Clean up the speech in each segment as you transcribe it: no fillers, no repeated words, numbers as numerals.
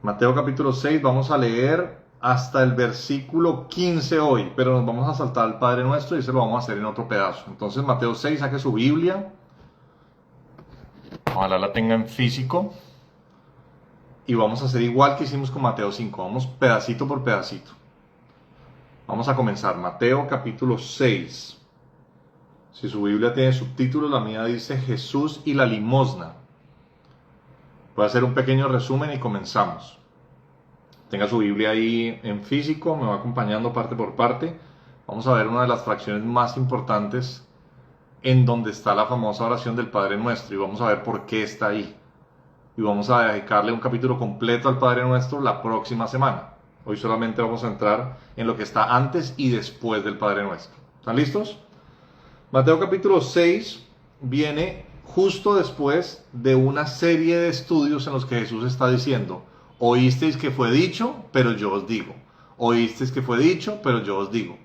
Mateo capítulo 6, vamos a leer hasta el versículo 15 hoy, pero nos vamos a saltar al Padre Nuestro y ese lo vamos a hacer en otro pedazo. Entonces Mateo 6, saque su Biblia, ojalá la tenga en físico, y vamos a hacer igual que hicimos con Mateo 5, vamos pedacito por pedacito. Vamos a comenzar, Mateo capítulo 6. Si su Biblia tiene subtítulos, la mía dice Jesús y la limosna. Voy a hacer un pequeño resumen y comenzamos. Tenga su Biblia ahí en físico, me va acompañando parte por parte. Vamos a ver una de las fracciones más importantes en donde está la famosa oración del Padre Nuestro y vamos a ver por qué está ahí. Y vamos a dedicarle un capítulo completo al Padre Nuestro la próxima semana. Hoy solamente vamos a entrar en lo que está antes y después del Padre Nuestro. ¿Están listos? Mateo capítulo 6 viene justo después de una serie de estudios en los que Jesús está diciendo: oísteis que fue dicho, pero yo os digo. Oísteis que fue dicho, pero yo os digo.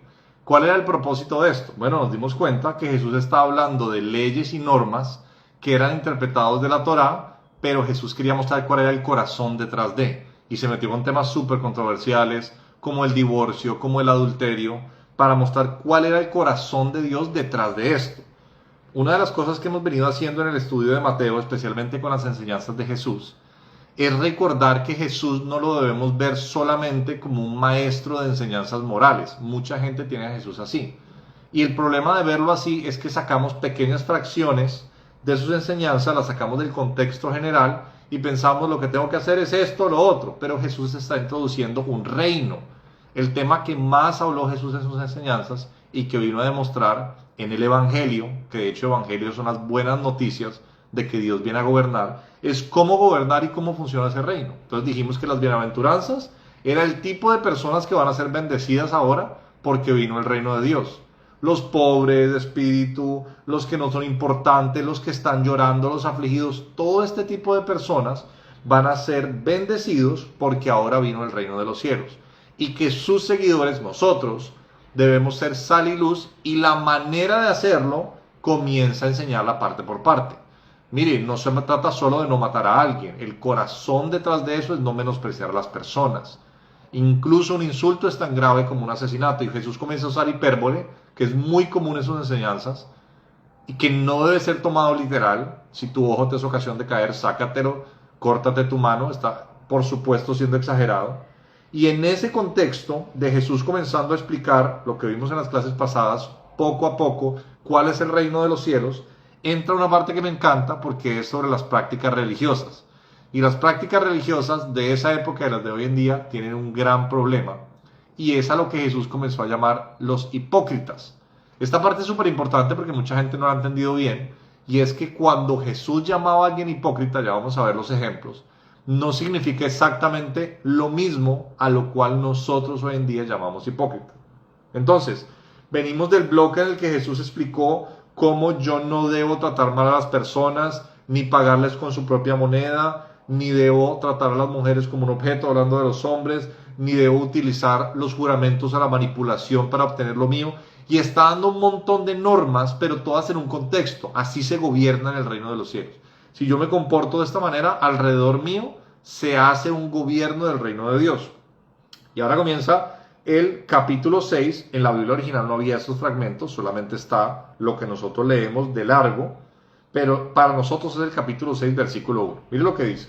¿Cuál era el propósito de esto? Bueno, nos dimos cuenta que Jesús está hablando de leyes y normas que eran interpretados de la Torá, pero Jesús quería mostrar cuál era el corazón detrás de. Y se metió con temas súper controversiales, como el divorcio, como el adulterio, para mostrar cuál era el corazón de Dios detrás de esto. Una de las cosas que hemos venido haciendo en el estudio de Mateo, especialmente con las enseñanzas de Jesús, es recordar que Jesús no lo debemos ver solamente como un maestro de enseñanzas morales. Mucha gente tiene a Jesús así. Y el problema de verlo así es que sacamos pequeñas fracciones de sus enseñanzas, las sacamos del contexto general y pensamos lo que tengo que hacer es esto o lo otro. Pero Jesús está introduciendo un reino. El tema que más habló Jesús en sus enseñanzas y que vino a demostrar en el Evangelio, que de hecho Evangelio son las buenas noticias de que Dios viene a gobernar, es cómo gobernar y cómo funciona ese reino. Entonces dijimos que las bienaventuranzas era el tipo de personas que van a ser bendecidas ahora porque vino el reino de Dios. Los pobres de espíritu, los que no son importantes, los que están llorando, los afligidos, todo este tipo de personas van a ser bendecidos porque ahora vino el reino de los cielos. Y que sus seguidores, nosotros, debemos ser sal y luz, y la manera de hacerlo comienza a enseñarla parte por parte. Mire, no se trata solo de no matar a alguien, el corazón detrás de eso es no menospreciar a las personas. Incluso un insulto es tan grave como un asesinato, y Jesús comienza a usar hipérbole, que es muy común en sus enseñanzas, y que no debe ser tomado literal. Si tu ojo te es ocasión de caer, sácatelo, córtate tu mano, está por supuesto siendo exagerado. Y en ese contexto de Jesús comenzando a explicar lo que vimos en las clases pasadas, poco a poco, cuál es el reino de los cielos, entra una parte que me encanta porque es sobre las prácticas religiosas. Y las prácticas religiosas de esa época y las de hoy en día tienen un gran problema. Y es a lo que Jesús comenzó a llamar los hipócritas. Esta parte es súper importante porque mucha gente no la ha entendido bien. Y es que cuando Jesús llamaba a alguien hipócrita, ya vamos a ver los ejemplos, no significa exactamente lo mismo a lo cual nosotros hoy en día llamamos hipócrita. Entonces, venimos del bloque en el que Jesús explicó cómo yo no debo tratar mal a las personas, ni pagarles con su propia moneda, ni debo tratar a las mujeres como un objeto, hablando de los hombres, ni debo utilizar los juramentos a la manipulación para obtener lo mío. Y está dando un montón de normas, pero todas en un contexto. Así se gobierna en el reino de los cielos. Si yo me comporto de esta manera, alrededor mío se hace un gobierno del reino de Dios. Y ahora comienza el capítulo 6. En la Biblia original no había estos fragmentos, solamente está lo que nosotros leemos de largo, pero para nosotros es el capítulo 6, versículo 1. Mire lo que dice.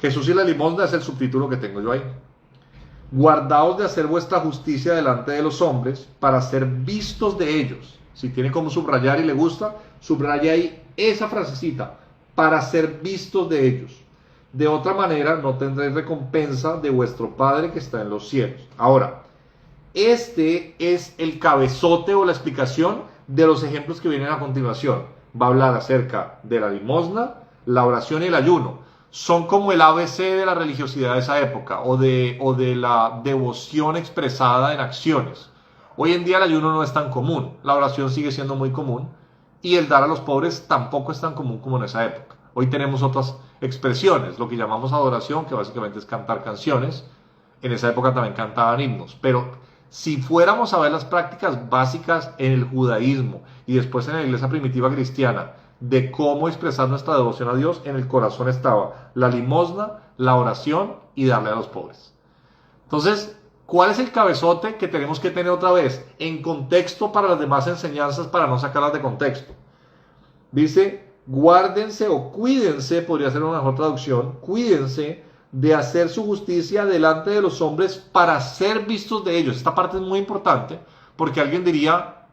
Jesús y la limosna es el subtítulo que tengo yo ahí. Guardaos de hacer vuestra justicia delante de los hombres para ser vistos de ellos. Si tiene como subrayar y le gusta, subraya ahí esa frasecita, para ser vistos de ellos. De otra manera no tendréis recompensa de vuestro Padre que está en los cielos. Ahora, este es el cabezote o la explicación de los ejemplos que vienen a continuación. Va a hablar acerca de la limosna, la oración y el ayuno. Son como el ABC de la religiosidad de esa época o de la devoción expresada en acciones. Hoy en día el ayuno no es tan común, la oración sigue siendo muy común y el dar a los pobres tampoco es tan común como en esa época. Hoy tenemos otras expresiones, lo que llamamos adoración, que básicamente es cantar canciones. En esa época también cantaban himnos, pero si fuéramos a ver las prácticas básicas en el judaísmo y después en la iglesia primitiva cristiana de cómo expresar nuestra devoción a Dios. En el corazón estaba la limosna, la oración y darle a los pobres. Entonces, ¿cuál es el cabezote que tenemos que tener otra vez en contexto para las demás enseñanzas, para no sacarlas de contexto? Dice, guárdense o cuídense, podría ser una mejor traducción, cuídense de hacer su justicia delante de los hombres para ser vistos de ellos. Esta parte es muy importante porque alguien diría,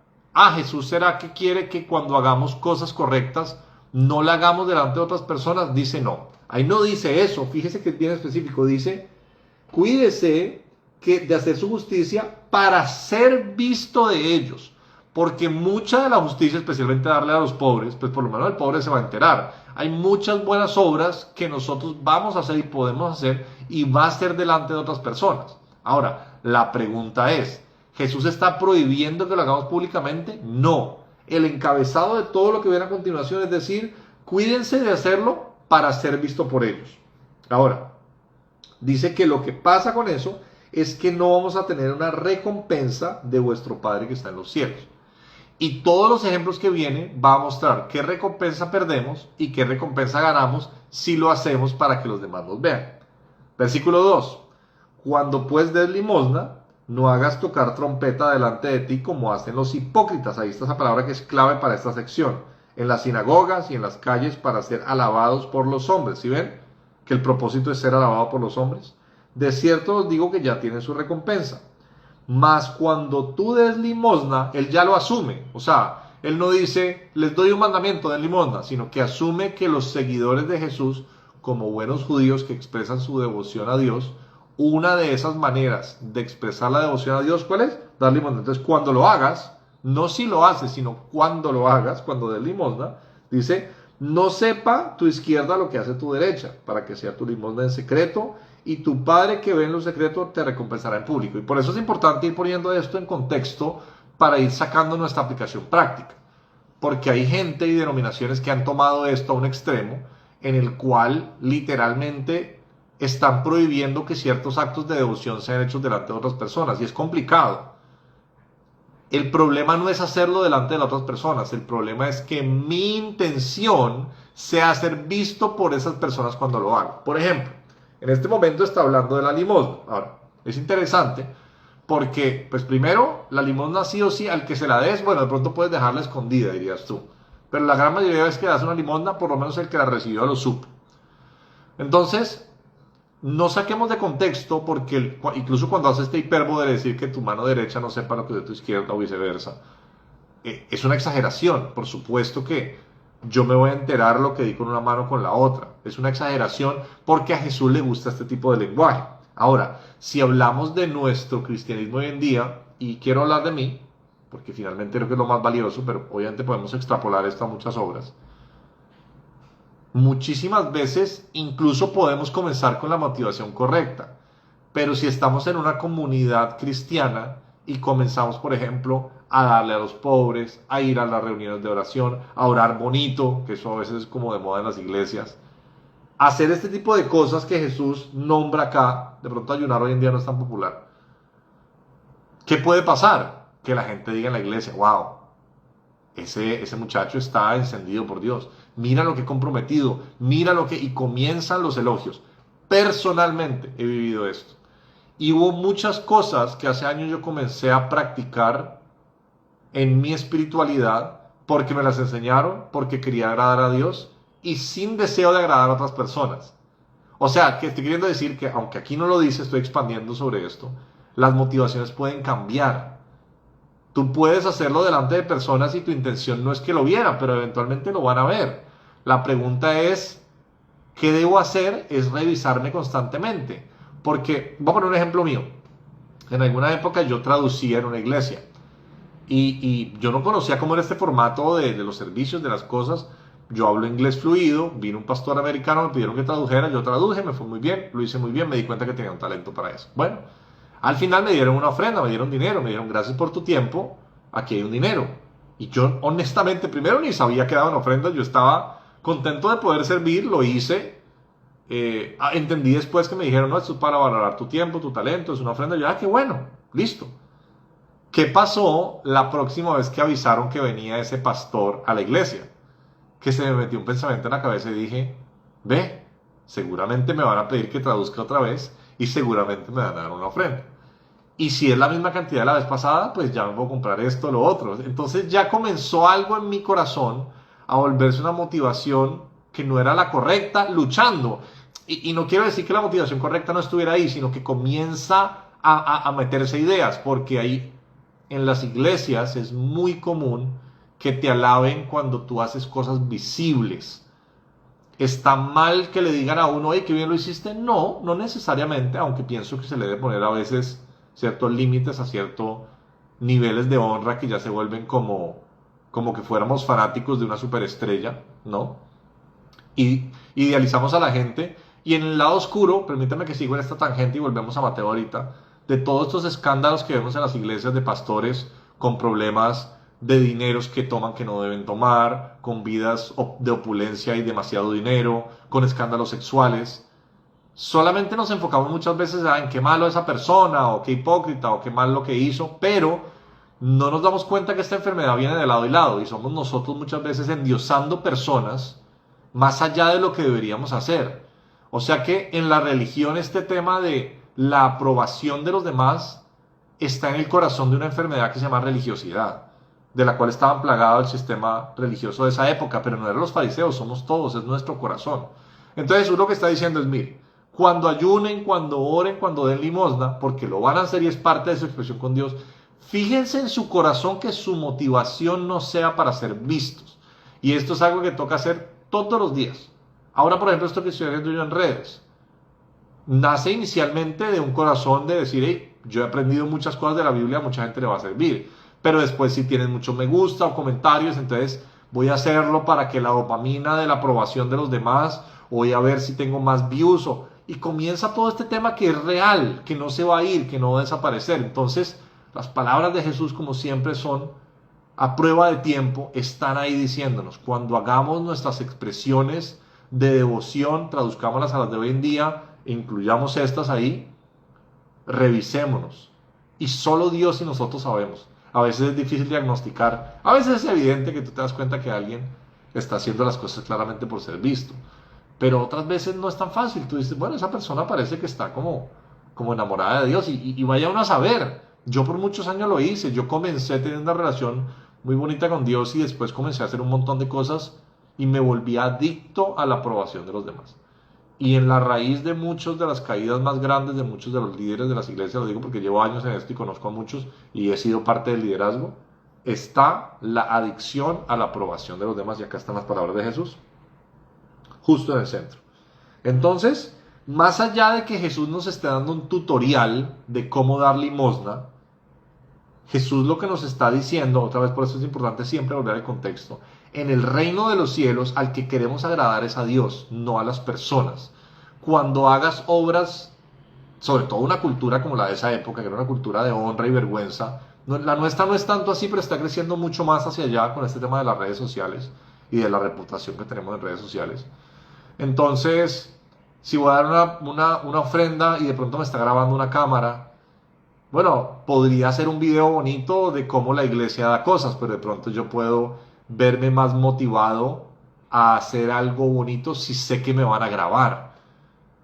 Jesús, ¿será que quiere que cuando hagamos cosas correctas no la hagamos delante de otras personas? Dice no. Ahí no dice eso, fíjese que es bien específico, dice, cuídese de hacer su justicia para ser visto de ellos. Porque mucha de la justicia, especialmente darle a los pobres, pues por lo menos el pobre se va a enterar. Hay muchas buenas obras que nosotros vamos a hacer y podemos hacer y va a ser delante de otras personas. Ahora, la pregunta es, ¿Jesús está prohibiendo que lo hagamos públicamente? No. El encabezado de todo lo que viene a continuación es decir, cuídense de hacerlo para ser visto por ellos. Ahora, dice que lo que pasa con eso es que no vamos a tener una recompensa de vuestro Padre que está en los cielos. Y todos los ejemplos que vienen va a mostrar qué recompensa perdemos y qué recompensa ganamos si lo hacemos para que los demás nos vean. Versículo 2. Cuando pues des limosna, no hagas tocar trompeta delante de ti como hacen los hipócritas. Ahí está esa palabra que es clave para esta sección. En las sinagogas y en las calles para ser alabados por los hombres. ¿Sí ven? Que el propósito es ser alabado por los hombres. De cierto os digo que ya tienen su recompensa. Mas cuando tú des limosna, él ya lo asume. O sea, él no dice, les doy un mandamiento, den limosna, sino que asume que los seguidores de Jesús, como buenos judíos que expresan su devoción a Dios, una de esas maneras de expresar la devoción a Dios, ¿cuál es? Dar limosna. Entonces, cuando lo hagas, no si lo haces, sino cuando lo hagas, cuando des limosna, dice, no sepa tu izquierda lo que hace tu derecha, para que sea tu limosna en secreto, y tu Padre que ve en lo secreto te recompensará en público. Y por eso es importante ir poniendo esto en contexto para ir sacando nuestra aplicación práctica. Porque hay gente y denominaciones que han tomado esto a un extremo en el cual literalmente están prohibiendo que ciertos actos de devoción sean hechos delante de otras personas. Y es complicado. El problema no es hacerlo delante de las otras personas. El problema es que mi intención sea ser visto por esas personas cuando lo hago. Por ejemplo, en este momento está hablando de la limosna. Ahora, es interesante porque, pues primero, la limosna sí o sí, al que se la des, bueno, de pronto puedes dejarla escondida, dirías tú. Pero la gran mayoría de veces que das una limosna, por lo menos el que la recibió lo supo. Entonces, no saquemos de contexto porque incluso cuando haces este hipérbole de decir que tu mano derecha no sepa lo que de tu izquierda o viceversa, es una exageración. Por supuesto que yo me voy a enterar lo que di con una mano con la otra. Es una exageración porque a Jesús le gusta este tipo de lenguaje. Ahora, si hablamos de nuestro cristianismo hoy en día, y quiero hablar de mí, porque finalmente creo que es lo más valioso, pero obviamente podemos extrapolar esto a muchas obras. Muchísimas veces incluso podemos comenzar con la motivación correcta, pero si estamos en una comunidad cristiana y comenzamos, por ejemplo, a darle a los pobres, a ir a las reuniones de oración, a orar bonito, que eso a veces es como de moda en las iglesias, hacer este tipo de cosas que Jesús nombra acá, de pronto ayunar hoy en día no es tan popular. ¿Qué puede pasar? Que la gente diga en la iglesia, wow, ese muchacho está encendido por Dios, mira lo que he comprometido, mira lo que... Y comienzan los elogios. Personalmente he vivido esto. Y hubo muchas cosas que hace años yo comencé a practicar en mi espiritualidad porque me las enseñaron, porque quería agradar a Dios y sin deseo de agradar a otras personas. O sea, que estoy queriendo decir que, aunque aquí no lo dice, estoy expandiendo sobre esto, las motivaciones pueden cambiar. Tú puedes hacerlo delante de personas y tu intención no es que lo vieran, pero eventualmente lo van a ver. La pregunta es, ¿qué debo hacer? Es revisarme constantemente. Porque, voy a poner un ejemplo mío. En alguna época yo traducía en una iglesia. Y yo no conocía cómo era este formato de los servicios, de las cosas. Yo hablo inglés fluido, vino un pastor americano, me pidieron que tradujera, yo traduje, me fue muy bien, lo hice muy bien, me di cuenta que tenía un talento para eso. Bueno, al final me dieron una ofrenda, me dieron dinero, me dieron gracias por tu tiempo, aquí hay un dinero. Y yo honestamente, primero ni sabía que daban ofrendas, yo estaba contento de poder servir, lo hice. Entendí después que me dijeron, no, esto es para valorar tu tiempo, tu talento, es una ofrenda. Yo, qué bueno, listo. ¿Qué pasó la próxima vez que avisaron que venía ese pastor a la iglesia? que se me metió un pensamiento en la cabeza y dije, ve, seguramente me van a pedir que traduzca otra vez y seguramente me van a dar una ofrenda. Y si es la misma cantidad de la vez pasada, pues ya me puedo comprar esto o lo otro. Entonces ya comenzó algo en mi corazón a volverse una motivación que no era la correcta, luchando. Y no quiero decir que la motivación correcta no estuviera ahí, sino que comienza a meterse ideas, porque ahí en las iglesias es muy común que te alaben cuando tú haces cosas visibles. ¿Está mal que le digan a uno, oye, qué bien lo hiciste? No, no necesariamente, aunque pienso que se le debe poner a veces ciertos límites a ciertos niveles de honra que ya se vuelven como que fuéramos fanáticos de una superestrella, ¿no? Y idealizamos a la gente. Y en el lado oscuro, permítame que siga en esta tangente y volvemos a Mateo ahorita, de todos estos escándalos que vemos en las iglesias de pastores con problemas de dineros que toman que no deben tomar, con vidas de opulencia y demasiado dinero, con escándalos sexuales. Solamente nos enfocamos muchas veces en qué malo esa persona, o qué hipócrita, o qué mal lo que hizo, pero no nos damos cuenta que esta enfermedad viene de lado y lado, y somos nosotros muchas veces endiosando personas más allá de lo que deberíamos hacer. O sea que en la religión este tema de la aprobación de los demás está en el corazón de una enfermedad que se llama religiosidad, de la cual estaba plagado el sistema religioso de esa época, pero no eran los fariseos, somos todos, es nuestro corazón. Entonces Jesús lo que está diciendo es, mire, cuando ayunen, cuando oren, cuando den limosna, porque lo van a hacer y es parte de su expresión con Dios, fíjense en su corazón que su motivación no sea para ser vistos. Y esto es algo que toca hacer todos los días. Ahora, por ejemplo, esto que estoy viendo yo en redes, nace inicialmente de un corazón de decir, hey, yo he aprendido muchas cosas de la Biblia, a mucha gente le va a servir. Pero después si tienen mucho me gusta o comentarios, entonces voy a hacerlo para que la dopamina de la aprobación de los demás, o voy a ver si tengo más views, y comienza todo este tema que es real, que no se va a ir, que no va a desaparecer. Entonces, las palabras de Jesús, como siempre, son a prueba de tiempo, están ahí diciéndonos, cuando hagamos nuestras expresiones de devoción, traduzcámoslas a las de hoy en día, e incluyamos estas ahí, revisémonos. Y solo Dios y nosotros sabemos. A veces es difícil diagnosticar, a veces es evidente que tú te das cuenta que alguien está haciendo las cosas claramente por ser visto, pero otras veces no es tan fácil. Tú dices, bueno, esa persona parece que está como enamorada de Dios, y vaya uno a saber. Yo por muchos años lo hice, yo comencé teniendo una relación muy bonita con Dios y después comencé a hacer un montón de cosas y me volví adicto a la aprobación de los demás. Y en la raíz de muchas de las caídas más grandes de muchos de los líderes de las iglesias, lo digo porque llevo años en esto y conozco a muchos y he sido parte del liderazgo, está la adicción a la aprobación de los demás. Y acá están las palabras de Jesús, justo en el centro. Entonces, más allá de que Jesús nos esté dando un tutorial de cómo dar limosna, Jesús lo que nos está diciendo, otra vez por eso es importante siempre volver al contexto, en el reino de los cielos al que queremos agradar es a Dios, no a las personas. Cuando hagas obras, sobre todo una cultura como la de esa época, que era una cultura de honra y vergüenza, la nuestra no es tanto así, pero está creciendo mucho más hacia allá con este tema de las redes sociales y de la reputación que tenemos en redes sociales. Entonces, si voy a dar una ofrenda y de pronto me está grabando una cámara, bueno, podría hacer un video bonito de cómo la iglesia da cosas, pero de pronto yo puedo verme más motivado a hacer algo bonito si sé que me van a grabar.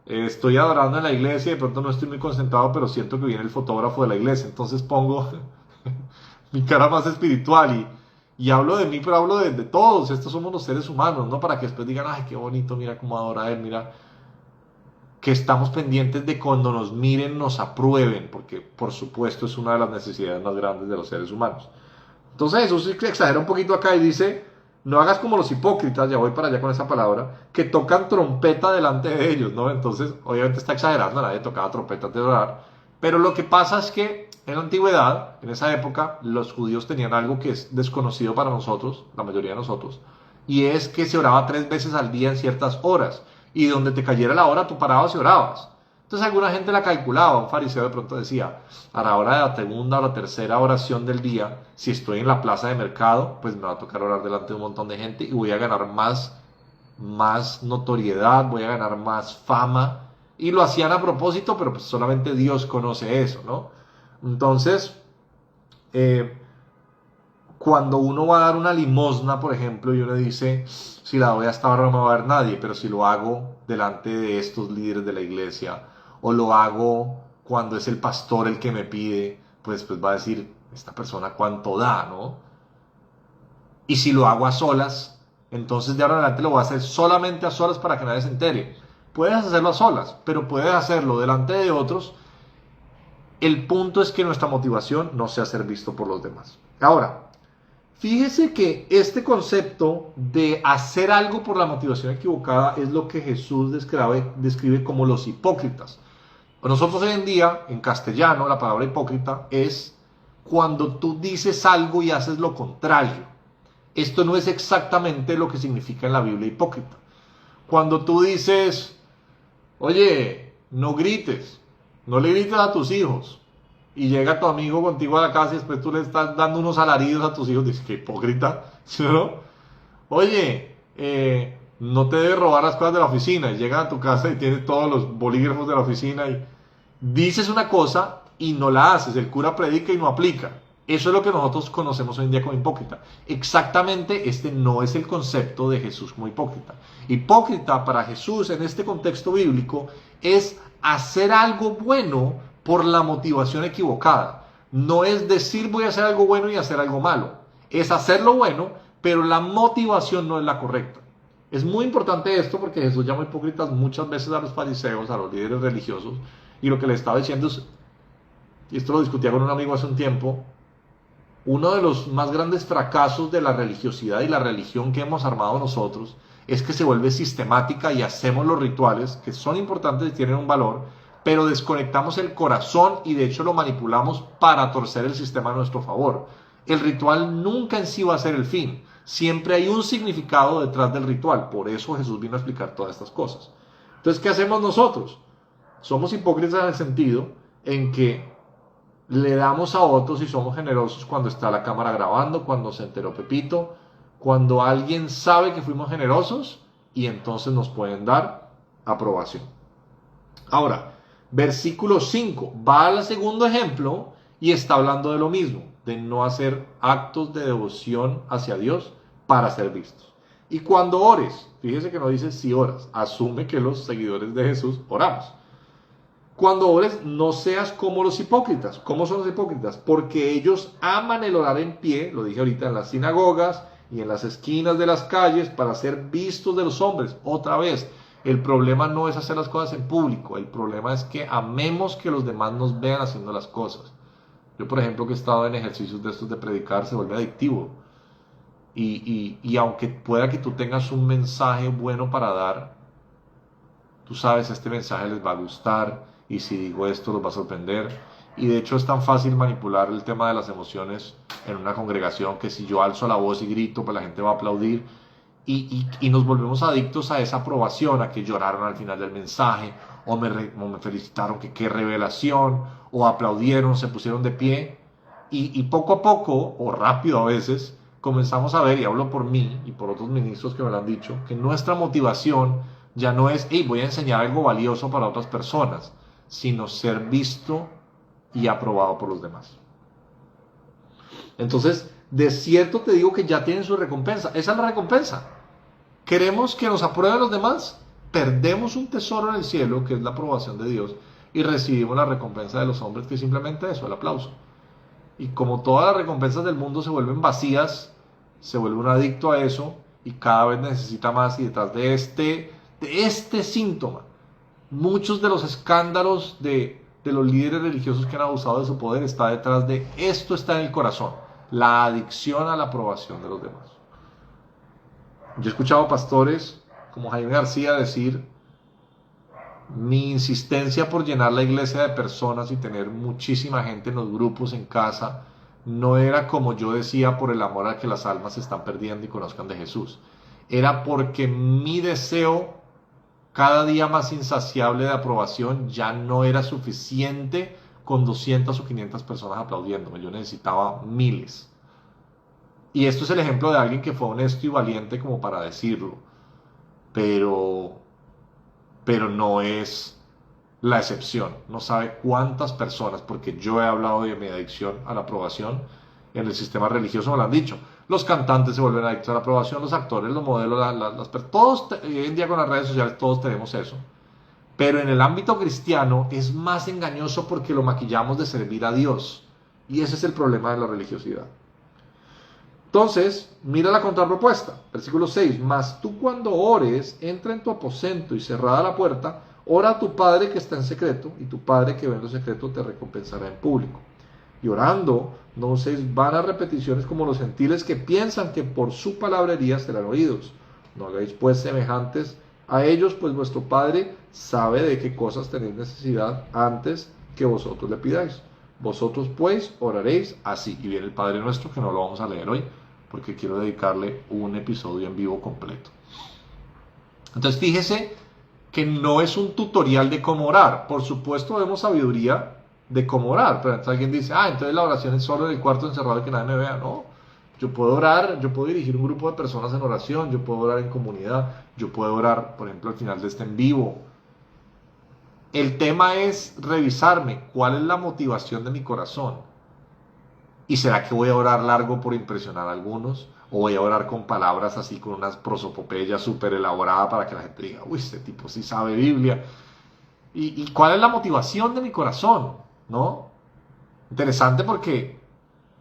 Estoy adorando en la iglesia y de pronto no estoy muy concentrado, pero siento que viene el fotógrafo de la iglesia, entonces pongo mi cara más espiritual y hablo de mí, pero hablo de todos. Estos somos los seres humanos, ¿no? Para que después digan, ay, qué bonito, mira cómo adora a él, mira. Que estamos pendientes de cuando nos miren, nos aprueben, porque por supuesto es una de las necesidades más grandes de los seres humanos. Entonces Jesús exagera un poquito acá y dice, no hagas como los hipócritas, ya voy para allá con esa palabra, que tocan trompeta delante de ellos, ¿no? Entonces, obviamente está exagerando, nadie tocaba trompeta antes de orar, pero lo que pasa es que en la antigüedad, en esa época, los judíos tenían algo que es desconocido para nosotros, la mayoría de nosotros, y es que se oraba 3 veces al día en ciertas horas, y donde te cayera la hora tú parabas y orabas. Entonces alguna gente la calculaba, un fariseo de pronto decía, a la hora de la segunda o la tercera oración del día, si estoy en la plaza de mercado, pues me va a tocar orar delante de un montón de gente y voy a ganar más notoriedad, voy a ganar más fama. Y lo hacían a propósito, pero pues solamente Dios conoce eso, ¿no? Entonces, cuando uno va a dar una limosna, por ejemplo, y uno dice, si la doy hasta ahora no me va a ver nadie, pero si lo hago delante de estos líderes de la iglesia, o lo hago cuando es el pastor el que me pide, pues va a decir, esta persona cuánto da, ¿no? Y si lo hago a solas, entonces de ahora en adelante lo voy a hacer solamente a solas para que nadie se entere. Puedes hacerlo a solas, pero puedes hacerlo delante de otros. El punto es que nuestra motivación no sea ser visto por los demás. Ahora, fíjese que este concepto de hacer algo por la motivación equivocada es lo que Jesús describe como los hipócritas. Nosotros hoy en día, en castellano, la palabra hipócrita es cuando tú dices algo y haces lo contrario. Esto no es exactamente lo que significa en la Biblia hipócrita. Cuando tú dices, oye, no grites, no le grites a tus hijos, y llega tu amigo contigo a la casa y después tú le estás dando unos alaridos a tus hijos, dices, qué hipócrita, ¿sí o no? Oye, no te debes robar las cosas de la oficina, y llegas a tu casa y tienes todos los bolígrafos de la oficina y dices una cosa y no la haces, el cura predica y no aplica. Eso es lo que nosotros conocemos hoy en día como hipócrita. Exactamente este no es el concepto de Jesús como hipócrita. Hipócrita para Jesús en este contexto bíblico es hacer algo bueno por la motivación equivocada. No es decir voy a hacer algo bueno y hacer algo malo. Es hacerlo bueno, pero la motivación no es la correcta. Es muy importante esto porque Jesús llama hipócritas muchas veces a los fariseos, a los líderes religiosos, y lo que le estaba diciendo es, y esto lo discutía con un amigo hace un tiempo, uno de los más grandes fracasos de la religiosidad y la religión que hemos armado nosotros es que se vuelve sistemática y hacemos los rituales que son importantes y tienen un valor, pero desconectamos el corazón y de hecho lo manipulamos para torcer el sistema a nuestro favor. El ritual nunca en sí va a ser el fin. Siempre hay un significado detrás del ritual. Por eso Jesús vino a explicar todas estas cosas. Entonces, ¿qué hacemos nosotros? Somos hipócritas en el sentido en que le damos a otros y somos generosos cuando está la cámara grabando, cuando se enteró Pepito, cuando alguien sabe que fuimos generosos y entonces nos pueden dar aprobación. Ahora, versículo 5 va al segundo ejemplo y está hablando de lo mismo, de no hacer actos de devoción hacia Dios para ser vistos. Y cuando ores, fíjese que no dice si oras, asume que los seguidores de Jesús oramos. Cuando ores, no seas como los hipócritas. ¿Cómo son los hipócritas? Porque ellos aman el orar en pie, lo dije ahorita, en las sinagogas y en las esquinas de las calles para ser vistos de los hombres. Otra vez, el problema no es hacer las cosas en público, el problema es que amemos que los demás nos vean haciendo las cosas. Yo, por ejemplo, que he estado en ejercicios de estos de predicar, se vuelve adictivo. Y aunque pueda que tú tengas un mensaje bueno para dar, tú sabes, este mensaje les va a gustar, y si digo esto los va a sorprender. Y de hecho es tan fácil manipular el tema de las emociones en una congregación que si yo alzo la voz y grito, pues la gente va a aplaudir. Y nos volvemos adictos a esa aprobación, a que lloraron al final del mensaje, o me felicitaron, que qué revelación, o aplaudieron, se pusieron de pie. Y poco a poco, o rápido a veces, comenzamos a ver, y hablo por mí y por otros ministros que me lo han dicho, que nuestra motivación ya no es, hey, voy a enseñar algo valioso para otras personas, sino ser visto y aprobado por los demás. Entonces, de cierto te digo que ya tienen su recompensa. Esa es la recompensa. Queremos que nos aprueben los demás, perdemos un tesoro en el cielo, que es la aprobación de Dios, y recibimos la recompensa de los hombres, que es simplemente eso, el aplauso. Y como todas las recompensas del mundo se vuelven vacías, se vuelve un adicto a eso, y cada vez necesita más, y detrás de este síntoma, muchos de los escándalos de los líderes religiosos que han abusado de su poder está detrás de esto, está en el corazón, la adicción a la aprobación de los demás. Yo he escuchado pastores como Jaime García decir, mi insistencia por llenar la iglesia de personas y tener muchísima gente en los grupos en casa no era como yo decía por el amor a que las almas se están perdiendo y conozcan de Jesús, era porque mi deseo cada día más insaciable de aprobación ya no era suficiente con 200 o 500 personas aplaudiéndome, yo necesitaba miles. Y esto es el ejemplo de alguien que fue honesto y valiente como para decirlo, pero no es la excepción. No sabe cuántas personas, porque yo he hablado de mi adicción a la aprobación, En el sistema religioso me lo han dicho. Los cantantes se vuelven adictos a la aprobación, los actores, los modelos, todos, hoy en día con las redes sociales todos tenemos eso. Pero en el ámbito cristiano es más engañoso porque lo maquillamos de servir a Dios. Y ese es el problema de la religiosidad. Entonces, mira la contrapropuesta. Versículo 6. Mas tú cuando ores, entra en tu aposento y cerrada la puerta, ora a tu Padre que está en secreto, y tu Padre que ve en lo secreto te recompensará en público. Y orando, no uséis vanas repeticiones como los gentiles que piensan que por su palabrería serán oídos. No hagáis pues semejantes a ellos, pues vuestro Padre sabe de qué cosas tenéis necesidad antes que vosotros le pidáis. Vosotros pues oraréis así. Y viene el Padre Nuestro, que no lo vamos a leer hoy, porque quiero dedicarle un episodio en vivo completo. Entonces fíjese que no es un tutorial de cómo orar. Por supuesto vemos sabiduría de cómo orar, pero entonces alguien dice, entonces la oración es solo en el cuarto encerrado y que nadie me vea. No, yo puedo orar, yo puedo dirigir un grupo de personas en oración, yo puedo orar en comunidad, yo puedo orar, por ejemplo, al final de este en vivo. El tema es revisarme cuál es la motivación de mi corazón. ¿Y será que voy a orar largo por impresionar a algunos? ¿O voy a orar con palabras así, con unas prosopopeyas súper elaboradas para que la gente diga, uy, este tipo sí sabe Biblia? ¿Y cuál es la motivación de mi corazón? ¿No? Interesante porque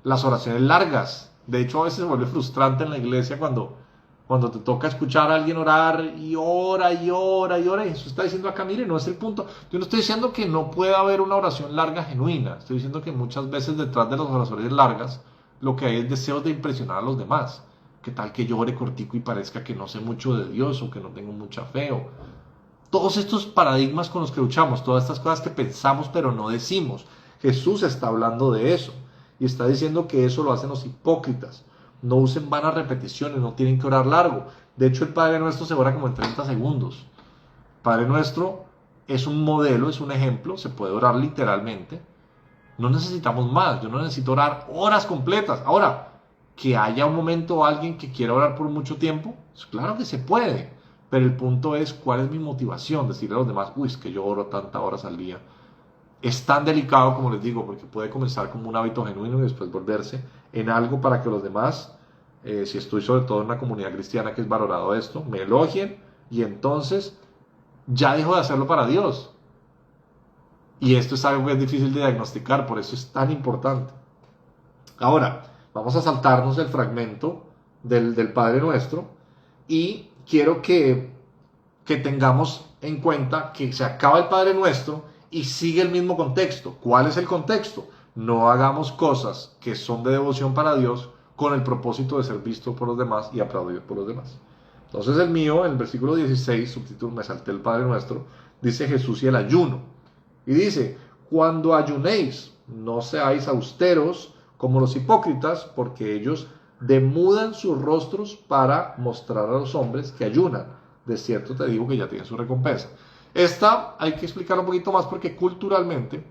las oraciones largas, de hecho a veces se vuelve frustrante en la iglesia cuando te toca escuchar a alguien orar y ora y ora y ora, y Jesús está diciendo acá, mire, no es el punto. Yo no estoy diciendo que no pueda haber una oración larga genuina, estoy diciendo que muchas veces detrás de las oraciones largas lo que hay es deseos de impresionar a los demás. ¿Qué tal que yo ore cortico y parezca que no sé mucho de Dios o que no tengo mucha fe? Todos estos paradigmas con los que luchamos, todas estas cosas que pensamos pero no decimos. Jesús está hablando de eso y está diciendo que eso lo hacen los hipócritas. No usen vanas repeticiones, no tienen que orar largo. De hecho, el Padre Nuestro se ora como en 30 segundos. Padre Nuestro es un modelo, es un ejemplo, se puede orar literalmente. No necesitamos más, yo no necesito orar horas completas. Ahora, que haya un momento alguien que quiera orar por mucho tiempo, pues claro que se puede. Pero el punto es, ¿cuál es mi motivación? Decirle a los demás, uy, es que yo oro tantas horas al día. Es tan delicado, como les digo, porque puede comenzar como un hábito genuino y después volverse en algo para que los demás, si estoy sobre todo en una comunidad cristiana que es valorado esto, me elogien y entonces ya dejo de hacerlo para Dios. Y esto es algo que es difícil de diagnosticar, por eso es tan importante. Ahora, vamos a saltarnos el fragmento del Padre Nuestro y quiero que tengamos en cuenta que se acaba el Padre Nuestro y sigue el mismo contexto. ¿Cuál es el contexto? No hagamos cosas que son de devoción para Dios con el propósito de ser visto por los demás y aplaudido por los demás. Entonces el mío, en el versículo 16, subtítulo, me salté el Padre Nuestro, dice Jesús y el ayuno. Y dice, cuando ayunéis, no seáis austeros como los hipócritas, porque ellos demudan sus rostros para mostrar a los hombres que ayunan. De cierto te digo que ya tienen su recompensa. Esta hay que explicar un poquito más porque culturalmente,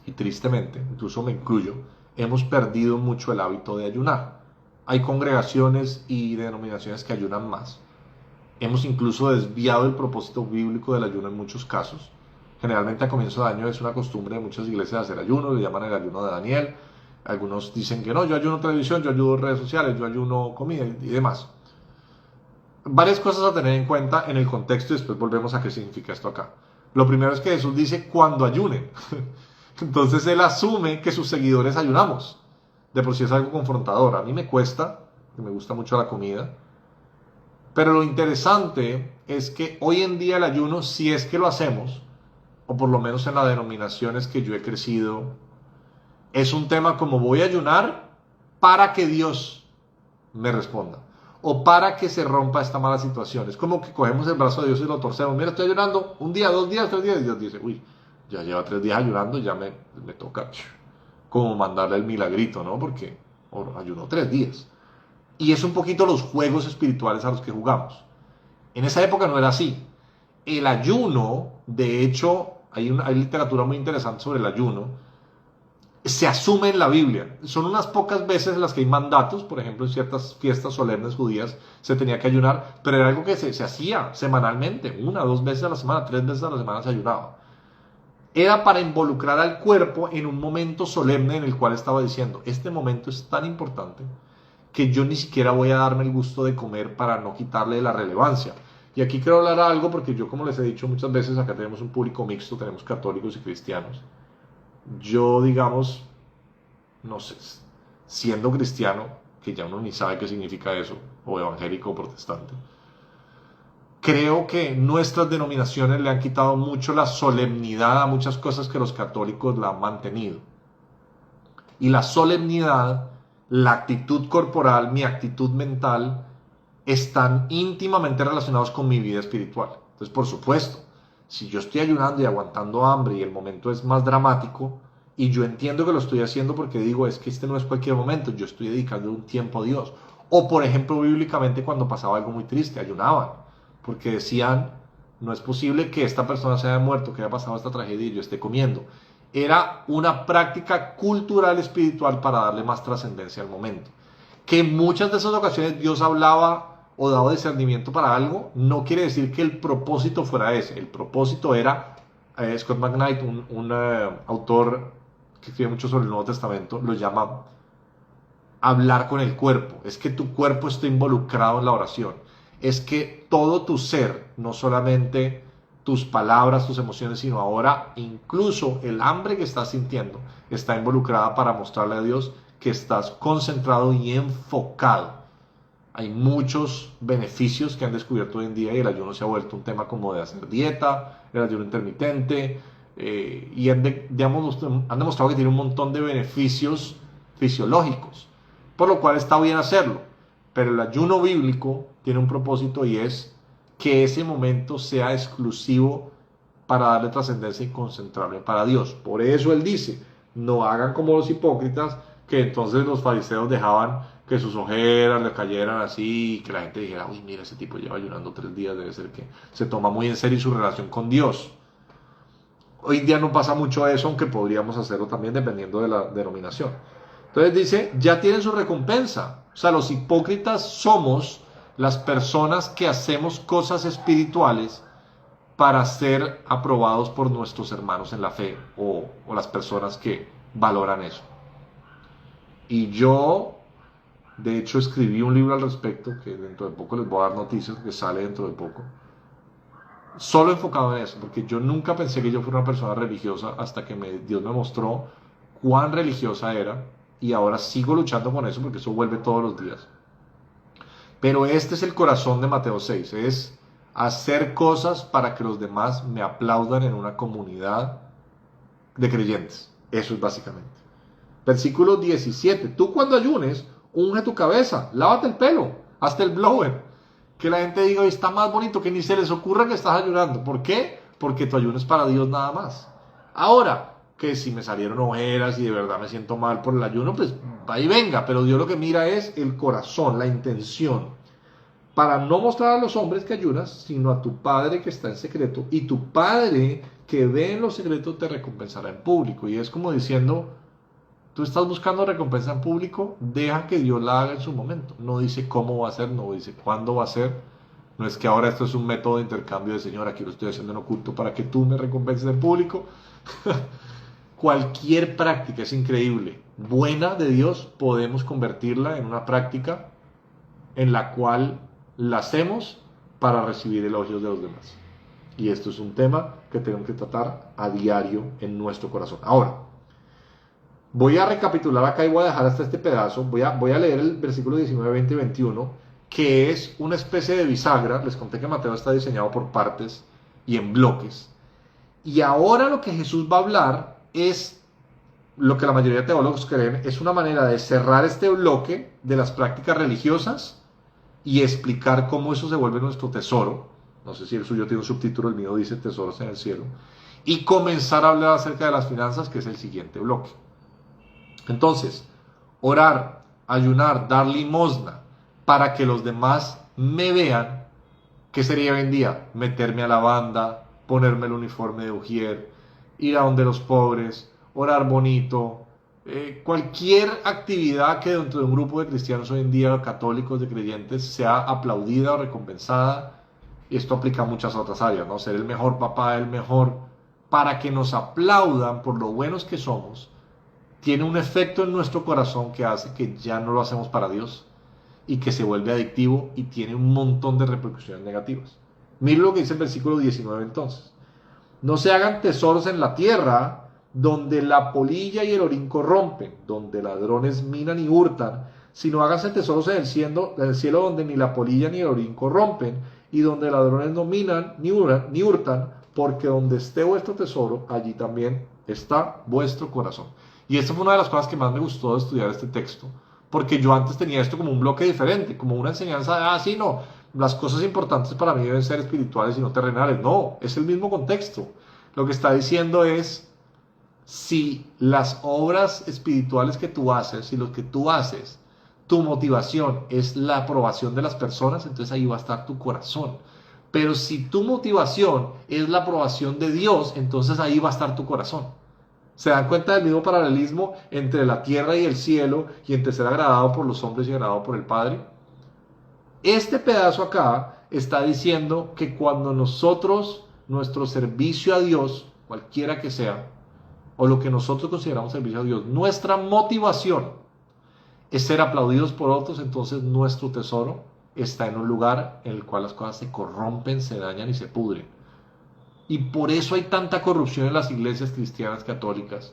y tristemente, incluso me incluyo, hemos perdido mucho el hábito de ayunar. Hay congregaciones y denominaciones que ayunan más. Hemos incluso desviado el propósito bíblico del ayuno en muchos casos. Generalmente a comienzo de año es una costumbre de muchas iglesias hacer ayuno, le llaman el ayuno de Daniel. Algunos dicen que no, yo ayuno televisión, yo ayuno redes sociales, yo ayuno comida y demás. Varias cosas a tener en cuenta en el contexto y después volvemos a qué significa esto acá. Lo primero es que Jesús dice cuando ayunen. Entonces él asume que sus seguidores ayunamos. De por sí es algo confrontador. A mí me cuesta, me gusta mucho la comida. Pero lo interesante es que hoy en día el ayuno, si es que lo hacemos, o por lo menos en las denominaciones que yo he crecido, es un tema como voy a ayunar para que Dios me responda. O para que se rompa esta mala situación. Es como que cogemos el brazo de Dios y lo torcemos. Mira, estoy ayunando un día, 2 días, 3 días. Y Dios dice, uy, ya lleva 3 días ayunando, ya me toca como mandarle el milagrito, ¿no? Porque ayunó 3 días. Y es un poquito los juegos espirituales a los que jugamos. En esa época no era así. El ayuno, de hecho, hay literatura muy interesante sobre el ayuno. Se asume en la Biblia. Son unas pocas veces en las que hay mandatos, por ejemplo, en ciertas fiestas solemnes judías se tenía que ayunar, pero era algo que se hacía semanalmente, 1 o 2 veces a la semana, 3 veces a la semana se ayunaba. era para involucrar al cuerpo en un momento solemne en el cual estaba diciendo, este momento es tan importante que yo ni siquiera voy a darme el gusto de comer para no quitarle la relevancia. Y aquí quiero hablar algo porque yo, como les he dicho muchas veces, acá tenemos un público mixto, tenemos católicos y cristianos. Yo, digamos, no sé, siendo cristiano, que ya uno ni sabe qué significa eso, o evangélico o protestante, creo que nuestras denominaciones le han quitado mucho la solemnidad a muchas cosas que los católicos la han mantenido. Y la solemnidad, la actitud corporal, mi actitud mental, están íntimamente relacionados con mi vida espiritual. Entonces, por supuesto, si yo estoy ayunando y aguantando hambre y el momento es más dramático, y yo entiendo que lo estoy haciendo porque digo, es que este no es cualquier momento, yo estoy dedicando un tiempo a Dios. O, por ejemplo, bíblicamente cuando pasaba algo muy triste, ayunaban, porque decían, no es posible que esta persona se haya muerto, que haya pasado esta tragedia y yo esté comiendo. Era una práctica cultural espiritual para darle más trascendencia al momento. Que en muchas de esas ocasiones Dios hablaba o daba discernimiento para algo, no quiere decir que el propósito fuera ese. El propósito era, Scott McKnight, un autor que escribe mucho sobre el Nuevo Testamento, lo llama hablar con el cuerpo. Es que tu cuerpo está involucrado en la oración. Es que todo tu ser, no solamente tus palabras, tus emociones, sino ahora incluso el hambre que estás sintiendo, está involucrada para mostrarle a Dios que estás concentrado y enfocado. Hay muchos beneficios que han descubierto hoy en día y el ayuno se ha vuelto un tema como de hacer dieta, el ayuno intermitente, y han demostrado que tiene un montón de beneficios fisiológicos, por lo cual está bien hacerlo. Pero el ayuno bíblico tiene un propósito y es que ese momento sea exclusivo para darle trascendencia y concentrarme para Dios. Por eso él dice, no hagan como los hipócritas, que entonces los fariseos dejaban que sus ojeras le cayeran así y que la gente dijera, uy, mira, ese tipo lleva ayunando 3 días, debe ser que se toma muy en serio su relación con Dios. Hoy en día no pasa mucho eso, aunque podríamos hacerlo también dependiendo de la denominación. Entonces dice, ya tienen su recompensa. O sea, los hipócritas somos las personas que hacemos cosas espirituales para ser aprobados por nuestros hermanos en la fe o las personas que valoran eso. Y yo, de hecho, escribí un libro al respecto, que dentro de poco les voy a dar noticias, que sale dentro de poco, solo enfocado en eso, porque yo nunca pensé que yo fuera una persona religiosa hasta que Dios me mostró cuán religiosa era, y ahora sigo luchando con eso porque eso vuelve todos los días. Pero este es el corazón de Mateo 6, es hacer cosas para que los demás me aplaudan en una comunidad de creyentes. Eso es básicamente. Versículo 17, tú cuando ayunes, unge tu cabeza, lávate el pelo, hazte el blower. Que la gente diga, está más bonito, que ni se les ocurra que estás ayunando. ¿Por qué? Porque tu ayuno es para Dios nada más. Ahora, que si me salieron ojeras y de verdad me siento mal por el ayuno, pues va y venga. Pero Dios lo que mira es el corazón, la intención. Para no mostrar a los hombres que ayunas, sino a tu Padre que está en secreto. Y tu Padre que ve en los secretos te recompensará en público. Y es como diciendo, tú estás buscando recompensa en público, deja que Dios la haga en su momento. No dice cómo va a ser, no dice cuándo va a ser. No es que ahora esto es un método de intercambio de Señor, aquí lo estoy haciendo en oculto para que tú me recompenses en público. Cualquier práctica es increíble, buena de Dios, podemos convertirla en una práctica en la cual la hacemos para recibir elogios de los demás. Y esto es un tema que tenemos que tratar a diario en nuestro corazón. Ahora, voy a recapitular acá y voy a dejar hasta este pedazo. Voy a leer el versículo 19, 20 y 21, que es una especie de bisagra. Les conté que Mateo está diseñado por partes y en bloques. Y ahora lo que Jesús va a hablar es lo que la mayoría de teólogos creen, es una manera de cerrar este bloque de las prácticas religiosas y explicar cómo eso se vuelve nuestro tesoro. No sé si el suyo tiene un subtítulo, el mío dice tesoros en el cielo. Y comenzar a hablar acerca de las finanzas, que es el siguiente bloque. Entonces, orar, ayunar, dar limosna para que los demás me vean. ¿Qué sería hoy en día? Meterme a la banda, ponerme el uniforme de ujier, ir a donde los pobres, orar bonito, cualquier actividad que dentro de un grupo de cristianos hoy en día, católicos, de creyentes, sea aplaudida o recompensada. Y esto aplica a muchas otras áreas, ¿no? Ser el mejor papá, el mejor para que nos aplaudan por lo buenos que somos, tiene un efecto en nuestro corazón que hace que ya no lo hacemos para Dios y que se vuelve adictivo y tiene un montón de repercusiones negativas. Miren lo que dice el versículo 19 entonces. No se hagan tesoros en la tierra donde la polilla y el orín corrompen, donde ladrones minan y hurtan, sino háganse tesoros en el cielo donde ni la polilla ni el orín corrompen, y donde ladrones no minan ni hurtan, porque donde esté vuestro tesoro, allí también está vuestro corazón. Y esta fue una de las cosas que más me gustó de estudiar este texto, porque yo antes tenía esto como un bloque diferente, como una enseñanza de, sí, no, las cosas importantes para mí deben ser espirituales y no terrenales. No, es el mismo contexto. Lo que está diciendo es, si las obras espirituales que tú haces, si lo que tú haces, tu motivación es la aprobación de las personas, entonces ahí va a estar tu corazón. Pero si tu motivación es la aprobación de Dios, entonces ahí va a estar tu corazón. ¿Se dan cuenta del mismo paralelismo entre la tierra y el cielo y entre ser agradado por los hombres y agradado por el Padre? Este pedazo acá está diciendo que cuando nosotros, nuestro servicio a Dios, cualquiera que sea, o lo que nosotros consideramos servicio a Dios, nuestra motivación es ser aplaudidos por otros, entonces nuestro tesoro está en un lugar en el cual las cosas se corrompen, se dañan y se pudren. Y por eso hay tanta corrupción en las iglesias cristianas católicas,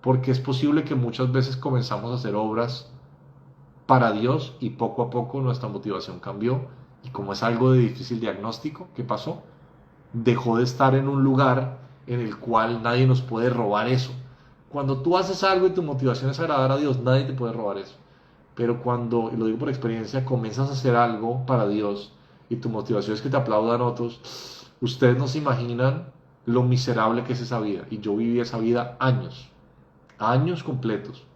porque es posible que muchas veces comenzamos a hacer obras para Dios y poco a poco nuestra motivación cambió, y como es algo de difícil diagnóstico, ¿qué pasó? Dejó de estar en un lugar en el cual nadie nos puede robar eso. Cuando tú haces algo y tu motivación es agradar a Dios, nadie te puede robar eso. Pero cuando, y lo digo por experiencia, comienzas a hacer algo para Dios y tu motivación es que te aplaudan otros, ustedes no se imaginan lo miserable que es esa vida. Y yo viví esa vida años completos,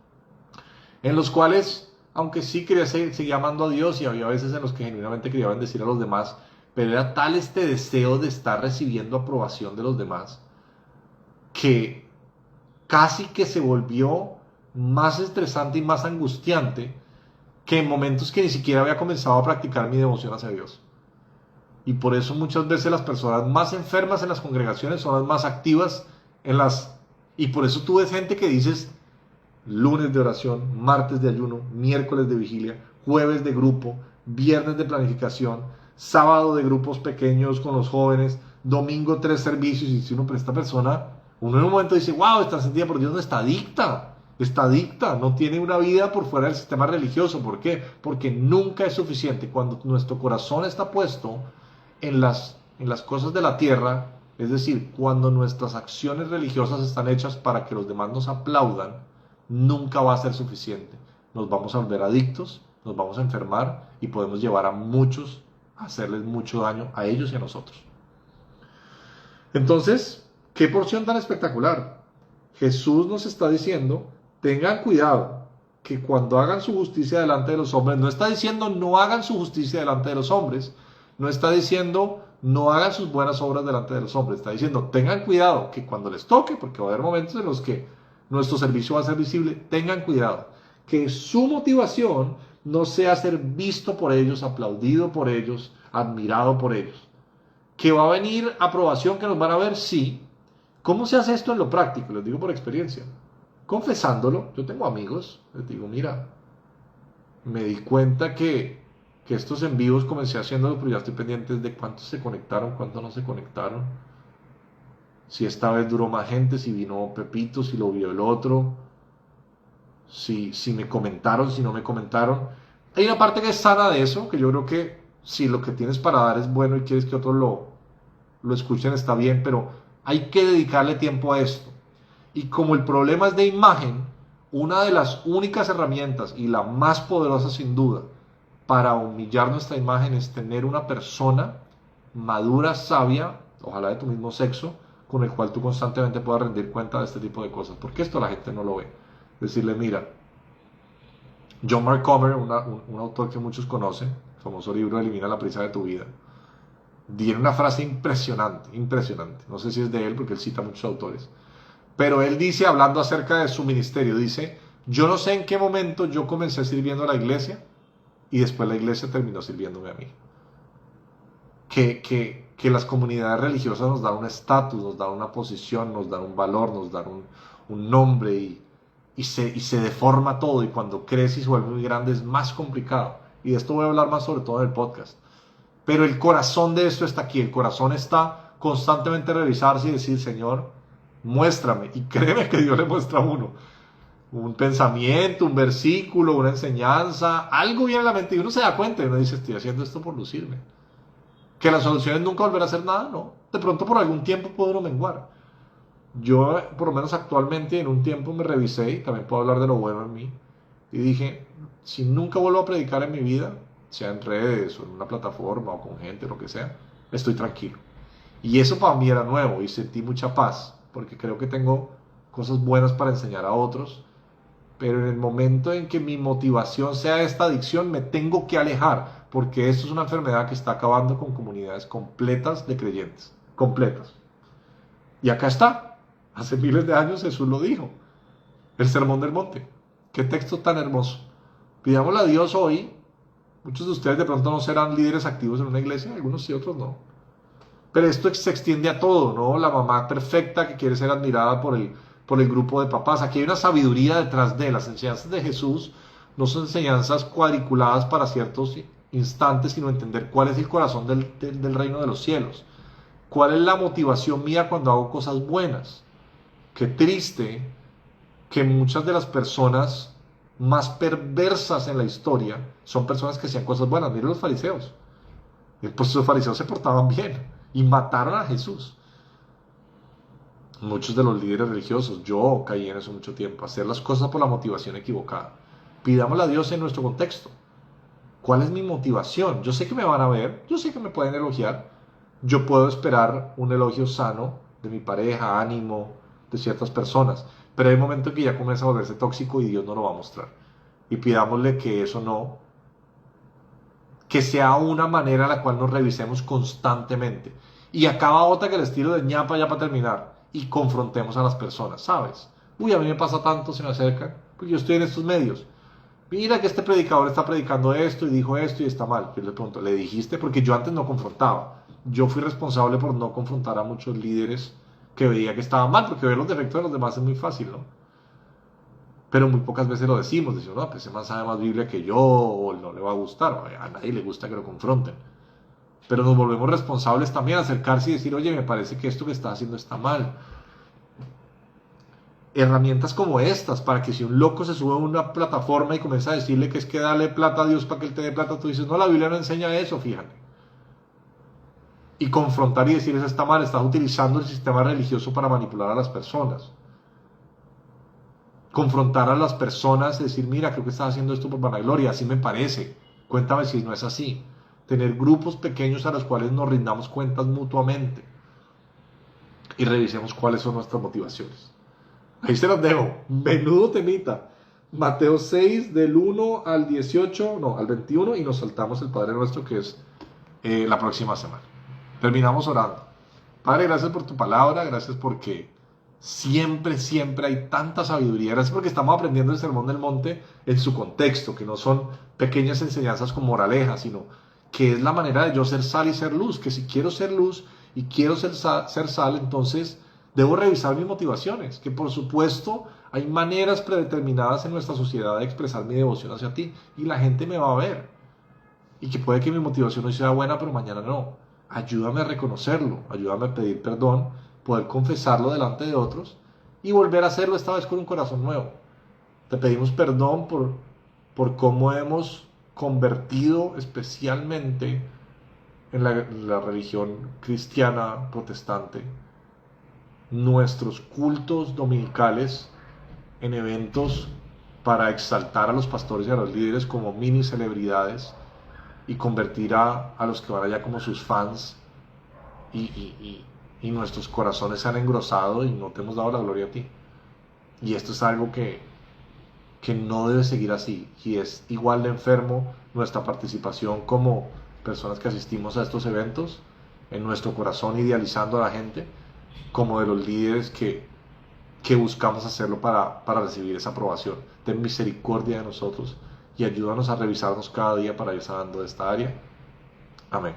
en los cuales, aunque sí quería seguir amando a Dios y había veces en los que genuinamente quería bendecir a los demás, pero era tal este deseo de estar recibiendo aprobación de los demás que casi que se volvió más estresante y más angustiante que en momentos que ni siquiera había comenzado a practicar mi devoción hacia Dios. Y por eso muchas veces las personas más enfermas en las congregaciones son las más activas en las... Y por eso tú ves gente que dices lunes de oración, martes de ayuno, miércoles de vigilia, jueves de grupo, viernes de planificación, sábado de grupos pequeños con los jóvenes, domingo 3 servicios. Y si uno, pero esta persona, uno en un momento dice, wow, está sentida por Dios, no está adicta, no tiene una vida por fuera del sistema religioso. ¿Por qué? Porque nunca es suficiente. Cuando nuestro corazón está puesto en las cosas de la tierra, es decir, cuando nuestras acciones religiosas están hechas para que los demás nos aplaudan, nunca va a ser suficiente. Nos vamos a volver adictos, nos vamos a enfermar y podemos llevar a muchos a hacerles mucho daño a ellos y a nosotros. Entonces, ¿qué porción tan espectacular? Jesús nos está diciendo, tengan cuidado, que cuando hagan su justicia delante de los hombres, no está diciendo no hagan su justicia delante de los hombres, no está diciendo no hagan sus buenas obras delante de los hombres, está diciendo tengan cuidado que cuando les toque, porque va a haber momentos en los que nuestro servicio va a ser visible, tengan cuidado, que su motivación no sea ser visto por ellos, aplaudido por ellos, admirado por ellos. ¿Que va a venir aprobación, que nos van a ver? Sí. ¿Cómo se hace esto en lo práctico? Les digo por experiencia. Confesándolo, yo tengo amigos, les digo, mira, me di cuenta que estos en vivos comencé haciéndolo, pero ya estoy pendiente de cuántos se conectaron, cuántos no se conectaron. Si esta vez duró más gente, si vino Pepito, si lo vio el otro, si me comentaron, si no me comentaron. Hay una parte que es sana de eso, que yo creo que si lo que tienes para dar es bueno y quieres que otros lo escuchen, está bien, pero hay que dedicarle tiempo a esto. Y como el problema es de imagen, una de las únicas herramientas y la más poderosa sin duda para humillar nuestra imagen es tener una persona madura, sabia, ojalá de tu mismo sexo, con el cual tú constantemente puedas rendir cuenta de este tipo de cosas, porque esto la gente no lo ve. Decirle, mira, John Mark Comer, un autor que muchos conocen, el famoso libro Elimina la prisa de tu vida, tiene una frase impresionante, no sé si es de él porque él cita muchos autores, pero él dice, hablando acerca de su ministerio, dice, yo no sé en qué momento yo comencé sirviendo a la iglesia y después la iglesia terminó sirviéndome a mí. Que que las comunidades religiosas nos dan un estatus, nos dan una posición, nos dan un valor, nos dan un nombre y se deforma todo, y cuando crece y se vuelve muy grande es más complicado. Y de esto voy a hablar más sobre todo en el podcast. Pero el corazón de esto está aquí, el corazón está constantemente revisarse y decir, Señor, muéstrame, y créeme que Dios le muestra a uno un pensamiento, un versículo, una enseñanza, algo viene a la mente y uno se da cuenta y uno dice, estoy haciendo esto por lucirme. Que la solución es nunca volver a hacer nada, no. De pronto por algún tiempo puede uno menguar. Yo, por lo menos actualmente, en un tiempo me revisé, y también puedo hablar de lo bueno en mí, y dije, si nunca vuelvo a predicar en mi vida, sea en redes o en una plataforma o con gente, lo que sea, estoy tranquilo. Y eso para mí era nuevo y sentí mucha paz, porque creo que tengo cosas buenas para enseñar a otros, pero en el momento en que mi motivación sea esta adicción, me tengo que alejar, porque esto es una enfermedad que está acabando con comunidades completas de creyentes, completas. Y acá está, hace miles de años Jesús lo dijo, el Sermón del Monte. Qué texto tan hermoso. Pidámosle a Dios hoy. Muchos de ustedes de pronto no serán líderes activos en una iglesia, algunos sí, otros no. Pero esto se extiende a todo, ¿no? La mamá perfecta que quiere ser admirada por el grupo de papás. Aquí hay una sabiduría detrás de las enseñanzas de Jesús. No son enseñanzas cuadriculadas para ciertos instantes, sino entender cuál es el corazón del reino de los cielos. ¿Cuál es la motivación mía cuando hago cosas buenas? Qué triste que muchas de las personas más perversas en la historia son personas que hacían cosas buenas. Miren los fariseos. Pues los fariseos se portaban bien y mataron a Jesús. Muchos de los líderes religiosos, yo caí en eso mucho tiempo, hacer las cosas por la motivación equivocada. Pidámosle a Dios en nuestro contexto. ¿Cuál es mi motivación? Yo sé que me van a ver, yo sé que me pueden elogiar, yo puedo esperar un elogio sano de mi pareja, ánimo, de ciertas personas, pero hay un momento en que ya comienza a volverse tóxico y Dios no lo va a mostrar. Y pidámosle que eso no, que sea una manera en la cual nos revisemos constantemente. Y acaba otra que el estilo de ñapa ya para terminar, y confrontemos a las personas, ¿sabes? Uy, a mí me pasa tanto, se me acercan, porque yo estoy en estos medios. Mira que este predicador está predicando esto y dijo esto y está mal. Yo le pregunto, ¿le dijiste? Porque yo antes no confrontaba. Yo fui responsable por no confrontar a muchos líderes que veía que estaban mal, porque ver los defectos de los demás es muy fácil, ¿no? Pero muy pocas veces lo decimos. Decimos, no, pues ese man sabe más Biblia que yo, o no le va a gustar. A nadie le gusta que lo confronten. Pero nos volvemos responsables también a acercarse y decir, oye, me parece que esto que está haciendo está mal. Herramientas como estas, para que si un loco se sube a una plataforma y comienza a decirle que es que dale plata a Dios para que él te dé plata, tú dices, no, la Biblia no enseña eso, fíjate. Y confrontar y decir, eso está mal, estás utilizando el sistema religioso para manipular a las personas. Confrontar a las personas y decir, mira, creo que estás haciendo esto por vanagloria, así me parece, cuéntame si no es así. Tener grupos pequeños a los cuales nos rindamos cuentas mutuamente y revisemos cuáles son nuestras motivaciones. Ahí se las dejo. Menudo temita. Mateo 6, del 1 al 18, no, al 21, y nos saltamos el Padre Nuestro, que es la próxima semana. Terminamos orando. Padre, gracias por tu palabra, gracias porque siempre hay tanta sabiduría. Gracias porque estamos aprendiendo el Sermón del Monte en su contexto, que no son pequeñas enseñanzas con moraleja, sino que es la manera de yo ser sal y ser luz. Que si quiero ser luz y quiero ser sal, entonces debo revisar mis motivaciones, que por supuesto hay maneras predeterminadas en nuestra sociedad de expresar mi devoción hacia ti y la gente me va a ver, y que puede que mi motivación hoy sea buena pero mañana no. Ayúdame a reconocerlo, ayúdame a pedir perdón, poder confesarlo delante de otros y volver a hacerlo esta vez con un corazón nuevo. Te pedimos perdón por cómo hemos convertido especialmente en la religión cristiana protestante nuestros cultos dominicales en eventos para exaltar a los pastores y a los líderes como mini celebridades y convertir a los que van allá como sus fans, y nuestros corazones se han engrosado y no te hemos dado la gloria a ti. Y esto es algo que no debe seguir así, y es igual de enfermo nuestra participación como personas que asistimos a estos eventos, en nuestro corazón idealizando a la gente, como de los líderes que buscamos hacerlo para recibir esa aprobación. Ten misericordia de nosotros y ayúdanos a revisarnos cada día para ir sanando esta área. Amén.